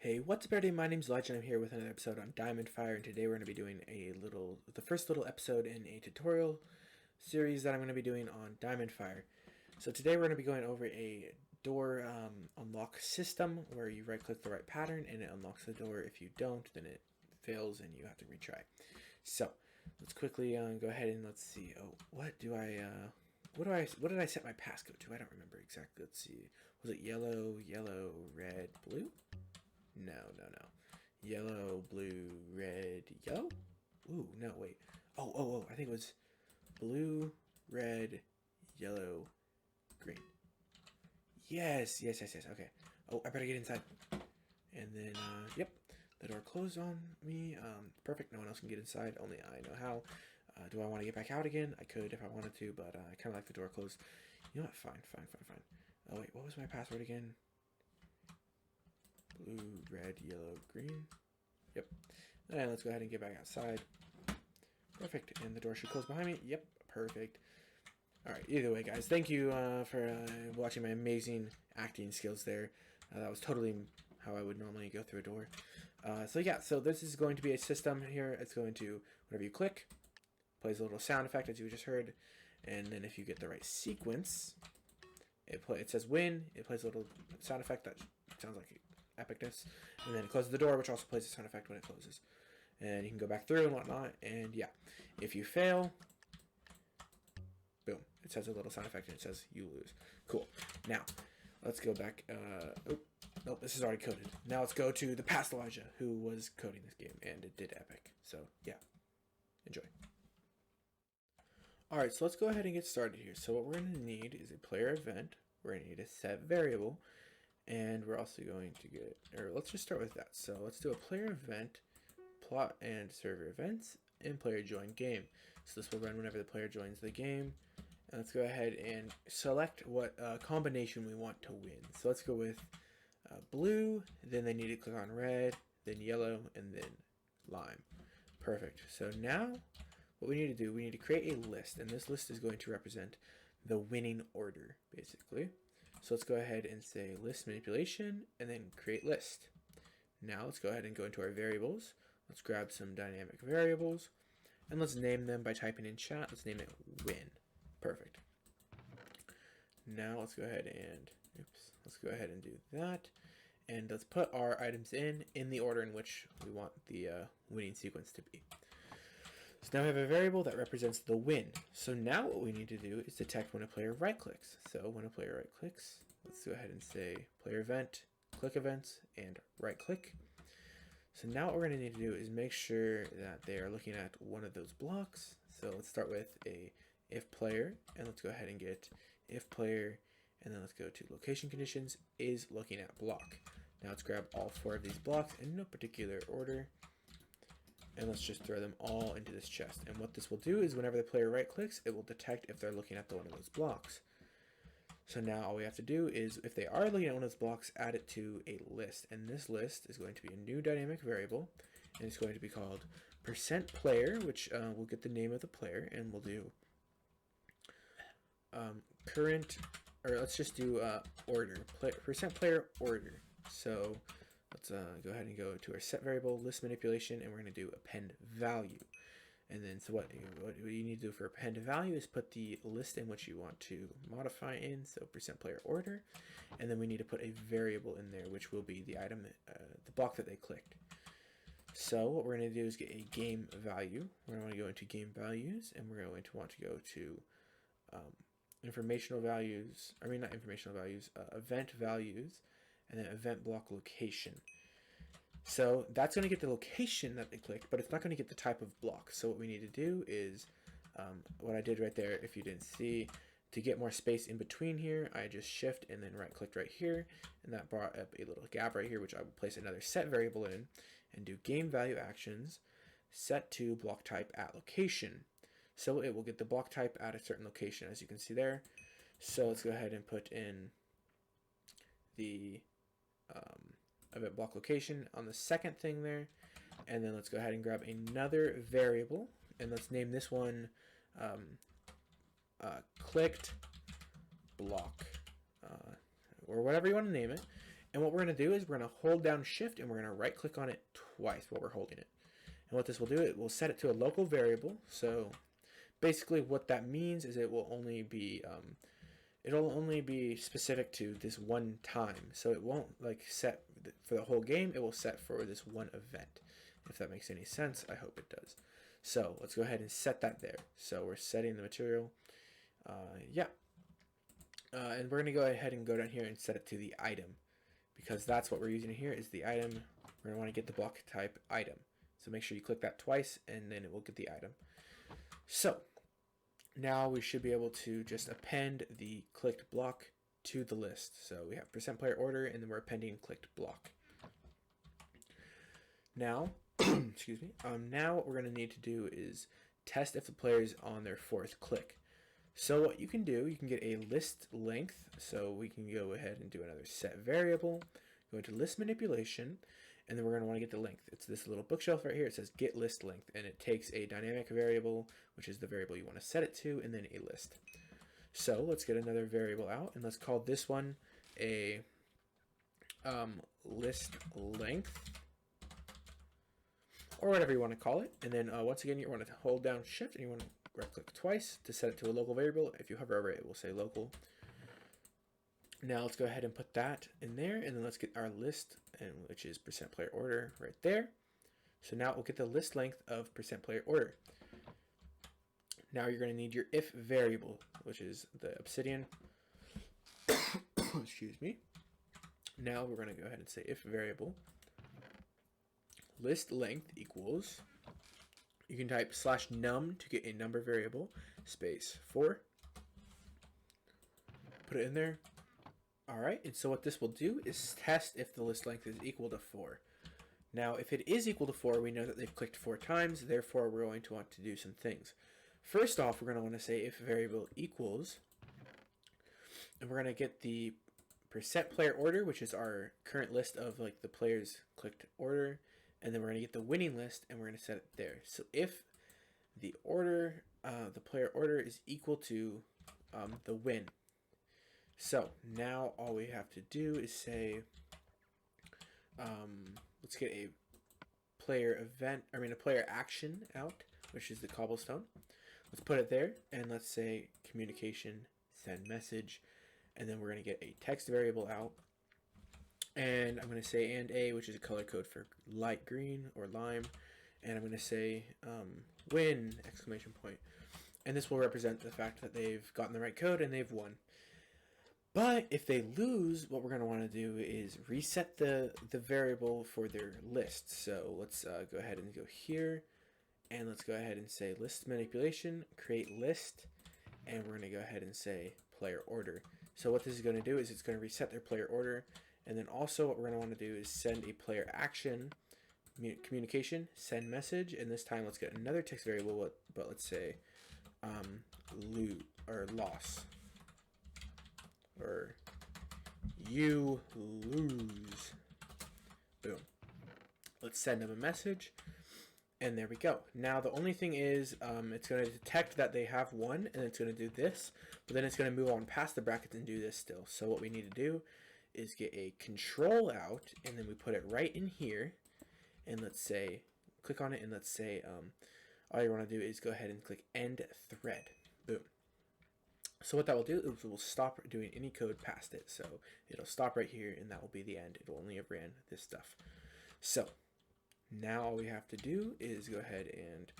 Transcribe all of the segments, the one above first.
Hey, what's up everybody? My name's Elijah and I'm here with another episode on Diamondfire, and today we're going to be doing the first little episode in a tutorial series that I'm going to be doing on Diamondfire. So today we're going to be going over a door unlock system where you right click the right pattern and it unlocks the door. If you don't, then it fails and you have to retry. So let's quickly go ahead and let's see. Oh, what did I set my passcode to? I don't remember exactly. Let's see. Was it yellow, red, blue? No. Yellow, blue, red, yellow? Ooh, no, wait. Oh, I think it was blue, red, yellow, green. Yes. Okay. Oh, I better get inside. And then, yep, the door closed on me. Perfect. No one else can get inside. Only I know how. Do I want to get back out again? I could if I wanted to, but I kind of like the door closed. You know what? Fine. Oh, wait, what was my password again? Blue, red, yellow, green. Yep. And let's go ahead and get back outside. Perfect. And the door should close behind me. Yep. Perfect. Alright, either way, guys, thank you for watching my amazing acting skills there. That was totally how I would normally go through a door. So this is going to be a system here. It's going to, whenever you click, plays a little sound effect as you just heard. And then if you get the right sequence, it says win. It plays a little sound effect that sounds like epicness, and then it closes the door, which also plays a sound effect when it closes, and you can go back through and whatnot. And yeah, if you fail, boom, it says a little sound effect and it says you lose. Cool. Now let's go back. Nope, this is already coded. Now let's go to the past Elijah who was coding this game, and it did epic. So yeah, enjoy. Alright, so let's go ahead and get started here. So what we're going to need is a player event. We're going to need a set variable. And we're also going to get, or let's just start with that. So let's do a player event, plot and server events, and player join game. So this will run whenever the player joins the game. And let's go ahead and select what combination we want to win. So let's go with blue, then they need to click on red, then yellow, and then lime. Perfect. So now what we need to do, we need to create a list. And this list is going to represent the winning order, basically. So let's go ahead and say list manipulation and then create list. Now let's go ahead and go into our variables. Let's grab some dynamic variables and let's name them by typing in chat. Let's name it win. Perfect. Now let's go ahead and do that. And let's put our items in the order in which we want the winning sequence to be. So now we have a variable that represents the win. So now what we need to do is detect when a player right clicks. So when a player right clicks, let's go ahead and say player event, click events, and right click. So now what we're going to need to do is make sure that they are looking at one of those blocks. So let's start with a if player, and let's go ahead and get if player, and then let's go to location conditions is looking at block. Now let's grab all 4 of these blocks in no particular order. And let's just throw them all into this chest. And what this will do is whenever the player right clicks, it will detect if they're looking at one of those blocks. So now all we have to do is, if they are looking at one of those blocks, add it to a list. And this list is going to be a new dynamic variable. And it's going to be called %player, which will get the name of the player. And we'll do current, or let's just do order, %player order. So let's go ahead and go to our set variable, list manipulation, and we're going to do append value. And then so what you need to do for append value is put the list in which you want to modify in, so %player order, and then we need to put a variable in there, which will be the item, the block that they clicked. So what we're going to do is get a game value. We're going to want to go into game values, and we're going to want to go to informational values, I mean not informational values, event values, and then event block location. So that's going to get the location that they clicked, but it's not going to get the type of block. So what we need to do is what I did right there, if you didn't see, to get more space in between here, I just shift and then right clicked right here, and that brought up a little gap right here, which I will place another set variable in and do game value actions set to block type at location. So it will get the block type at a certain location, as you can see there. So let's go ahead and put in the event block location on the second thing there, and then let's go ahead and grab another variable, and let's name this one clicked block, or whatever you want to name it. And what we're going to do is we're going to hold down shift and we're going to right click on it twice while we're holding it. And what this will do, it will set it to a local variable. So basically what that means is it will only be it'll only be specific to this one time. So it won't like set for the whole game, it will set for this one event. If that makes any sense, I hope it does. So let's go ahead and set that there. So we're setting the material. And we're going to go ahead and go down here and set it to the item, because that's what we're using here is the item. We're going to want to get the block type item. So make sure you click that twice and then it will get the item. So now we should be able to just append the clicked block to the list. So we have %player order and then we're appending clicked block. Now, excuse me. Now what we're going to need to do is test if the player is on their fourth click. So what you can do, you can get a list length. So we can go ahead and do another set variable, go into list manipulation, and then we're going to want to get the length. It's this little bookshelf right here. It says get list length, and it takes a dynamic variable, which is the variable you want to set it to, and then a list. So let's get another variable out, and let's call this one a list length, or whatever you want to call it. And then once again, you want to hold down shift, and you want to right click twice to set it to a local variable. If you hover over it, it will say local. Now let's go ahead and put that in there, and then let's get our list, and which is %player order right there. So now we'll get the list length of %player order. Now you're going to need your if variable, which is the obsidian. Excuse me. Now we're going to go ahead and say if variable list length equals, you can type /num to get a number variable, space 4. Put it in there. All right, and so what this will do is test if the list length is equal to 4. Now, if it is equal to 4, we know that they've clicked 4 times, therefore we're going to want to do some things. First off, we're going to want to say if variable equals, and we're going to get the %player order, which is our current list of like the players clicked order, and then we're going to get the winning list, and we're going to set it there. So if the order, the player order is equal to the win. So now all we have to do is say, let's get a player action out, which is the cobblestone. Let's put it there, and let's say communication send message, and then we're going to get a text variable out. And I'm going to say and a, which is a color code for light green or lime. And I'm going to say win, exclamation point. And this will represent the fact that they've gotten the right code and they've won. But if they lose, what we're going to want to do is reset the variable for their list. So let's go ahead and go here. And let's go ahead and say list manipulation, create list. And we're going to go ahead and say player order. So what this is going to do is it's going to reset their player order. And then also what we're going to want to do is send a player action, communication, send message. And this time let's get another text variable, but let's say lose or loss. Or you lose. Boom. Let's send them a message. And there we go. Now the only thing is it's going to detect that they have won, and it's going to do this. But then it's going to move on past the brackets and do this still. So what we need to do is get a control out, and then we put it right in here, and let's say click on it, and let's say all you want to do is go ahead and click end thread. Boom. So what that will do is it will stop doing any code past it. So it'll stop right here, and that will be the end. It will only have ran this stuff. So now all we have to do is go ahead and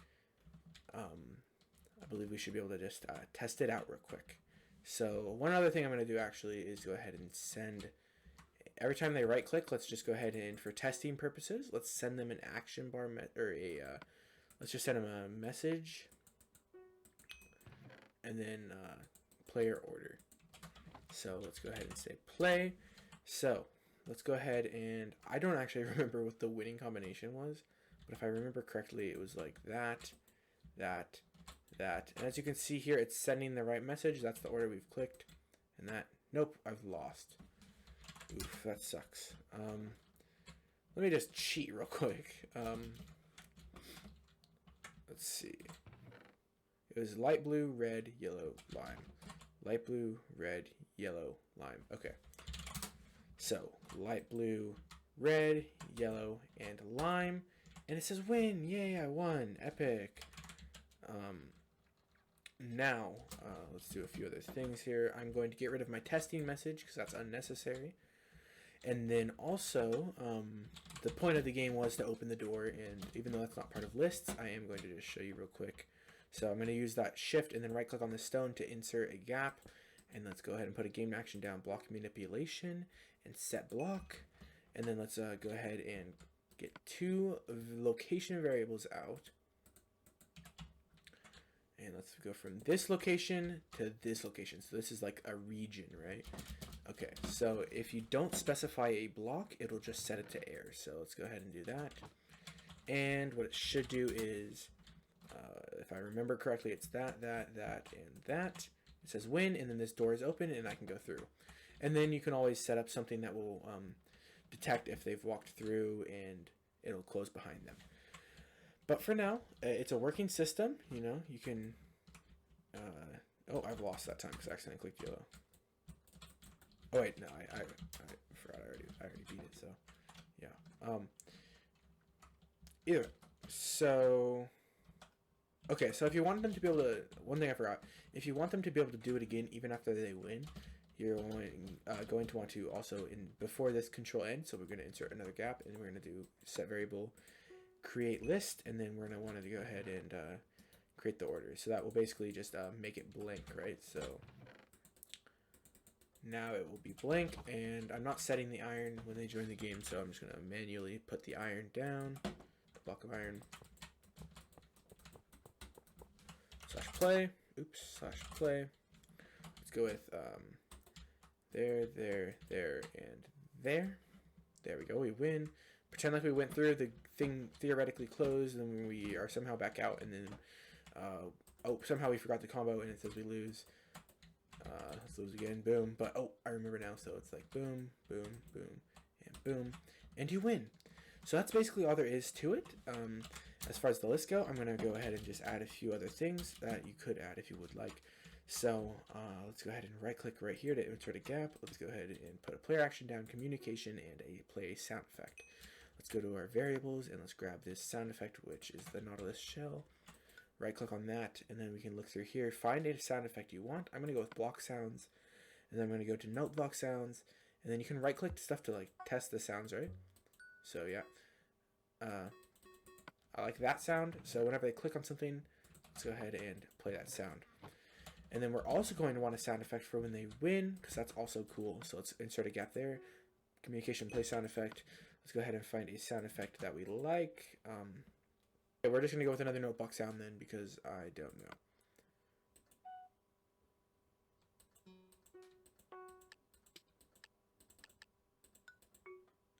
I believe we should be able to just test it out real quick. So one other thing I'm going to do actually is go ahead and send, every time they right click, let's just go ahead and for testing purposes, let's send them an action bar let's just send them a message, and then player order. So let's go ahead and say play. So let's go ahead and I don't actually remember what the winning combination was, but if I remember correctly, it was like that, that, that. And as you can see here, it's sending the right message. That's the order we've clicked. And that, nope, I've lost. Oof, that sucks. Let me just cheat real quick. Let's see. It was light blue, red, yellow, lime. Light blue, red, yellow, lime. Okay. So light blue, red, yellow, and lime. And it says win. Yay, I won. Epic. Now, let's do a few other things here. I'm going to get rid of my testing message because that's unnecessary. And then also, the point of the game was to open the door, and even though that's not part of lists, I am going to just show you real quick. So I'm going to use that shift and then right click on the stone to insert a gap. And let's go ahead and put a game action down, block manipulation, and set block. And then let's go ahead and get 2 location variables out. And let's go from this location to this location. So this is like a region, right? Okay, so if you don't specify a block, it'll just set it to air. So let's go ahead and do that. And what it should do is, if I remember correctly, it's that, and that. It says win, and then this door is open, and I can go through. And then you can always set up something that will detect if they've walked through, and it'll close behind them. But for now, it's a working system. You know, you can... oh, I've lost that time because I accidentally clicked yellow. Oh, wait, no, I forgot I already beat it, so... Yeah. Either way. So... Okay, so if you want them to be able to... One thing I forgot. If you want them to be able to do it again even after they win, you're going to want to also, before this control ends, so we're going to insert another gap, and we're going to do set variable create list, and then we're going to want to go ahead and create the order. So that will basically just make it blank, right? So now it will be blank, and I'm not setting the iron when they join the game, so I'm just going to manually put the iron down, the block of iron, slash play, oops, slash play. Let's go with there, and there. There we go, we win. Pretend like we went through, the thing theoretically closed, and then we are somehow back out, and then, oh, somehow we forgot the combo, and it says we lose. Let's lose again, boom, but, oh, I remember now, so it's like boom, boom, boom, and boom, and you win. So that's basically all there is to it. As far as the list go, I'm going to go ahead and just add a few other things that you could add if you would like. So let's go ahead and right click right here to insert a gap. Let's go ahead and put a player action down, communication, and play sound effect. Let's go to our variables and let's grab this sound effect, which is the Nautilus shell. Right click on that, and then we can look through here, find a sound effect you want. I'm going to go with block sounds, and then I'm going to go to note block sounds, and then you can right click stuff to like test the sounds, right? So yeah, I like that sound. So whenever they click on something, let's go ahead and play that sound. And then we're also going to want a sound effect for when they win, because that's also cool. So let's insert a gap there. Communication, play sound effect. Let's go ahead and find a sound effect that we like. Okay, we're just going to go with another notebook sound then, because I don't know.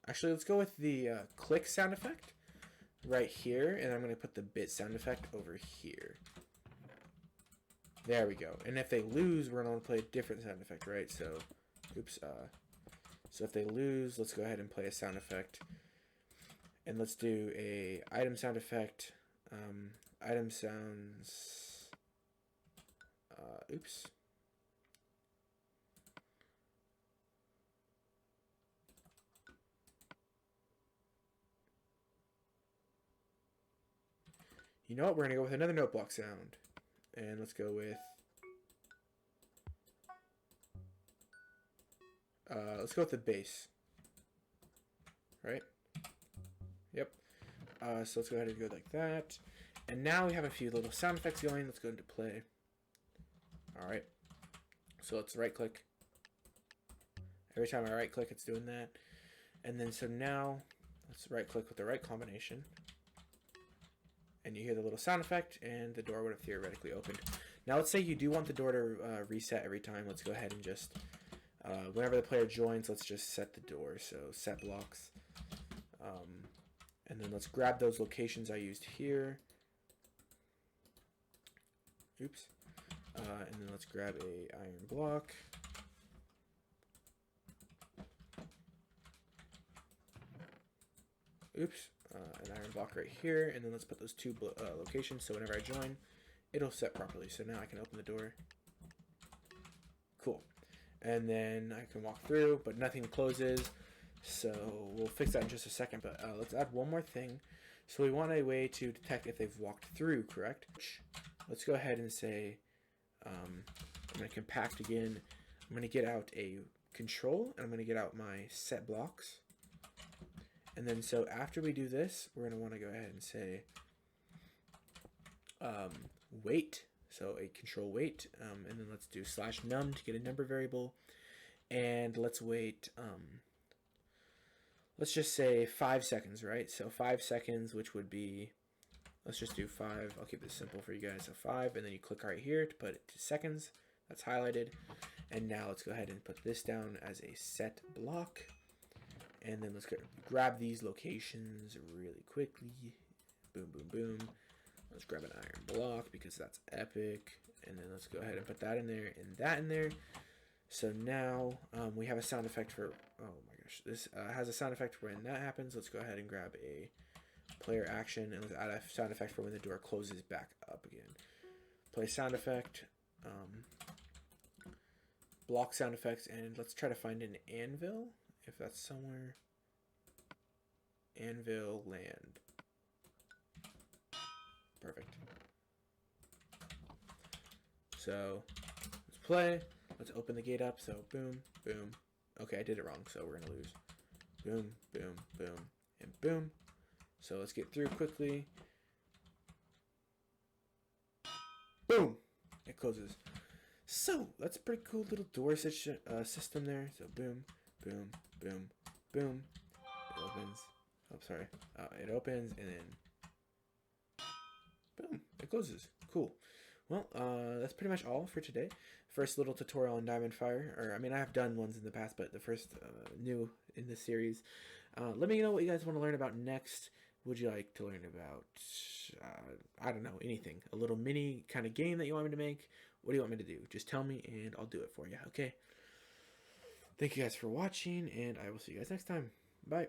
Actually, let's go with the click sound effect right here, and I'm going to put the bit sound effect over here. There we go. And if they lose, we're going to play a different sound effect, right? So, oops. So if they lose, let's go ahead and play a sound effect. And let's do a item sound effect. Item sounds. Oops. You know what? We're going to go with another note block sound. And let's go with... let's go with the bass. Right? Yep. So let's go ahead and go like that. And now we have a few little sound effects going. Let's go into play. Alright. So let's right click. Every time I right click, it's doing that. And then so now, let's right click with the right combination. And you hear the little sound effect, and the door would have theoretically opened. Now let's say you do want the door to reset every time. Let's go ahead and just, whenever the player joins, let's just set the door. So set blocks. And then let's grab those locations I used here. Oops. And then let's grab a iron block. Oops. An iron block right here, and then let's put those two locations so whenever I join, it'll set properly. So now I can open the door. Cool. and then I can walk through, but nothing closes. So we'll fix that in just a second, but let's add one more thing. So we want a way to detect if they've walked through, correct? Let's go ahead and say, I'm going to compact again. I'm going to get out a control, and I'm going to get out my set blocks. And then so after we do this, we're going to want to go ahead and say wait. So a control wait, and then let's do /num to get a number variable. And let's wait, let's just say 5 seconds, right? So 5 seconds, which would be, let's just do 5. I'll keep this simple for you guys. So 5, and then you click right here to put it to seconds. That's highlighted. And now let's go ahead and put this down as a set block. And then let's grab these locations really quickly. Boom, boom, boom. Let's grab an iron block because that's epic. And then let's go ahead and put that in there and that in there. So now we have a sound effect for, oh my gosh, this has a sound effect when that happens. Let's go ahead and grab a player action and let's add a sound effect for when the door closes back up again. Play sound effect, block sound effects, and let's try to find an anvil, if that's somewhere. Anvil land. Perfect. So let's play. Let's open the gate up. So boom, boom. Okay, I did it wrong, so we're gonna lose. Boom, boom, boom, and boom. So let's get through quickly. Boom! It closes. So that's a pretty cool little door system there. So boom, boom, boom, boom. It opens. Oh, sorry. It opens and then boom, it closes. Cool. Well, that's pretty much all for today. First little tutorial on Diamondfire, or I mean, I have done ones in the past, but the first new in this series. Let me know what you guys want to learn about next. Would you like to learn about, I don't know, anything? A little mini kind of game that you want me to make? What do you want me to do? Just tell me and I'll do it for you, okay? Thank you guys for watching, and I will see you guys next time. Bye.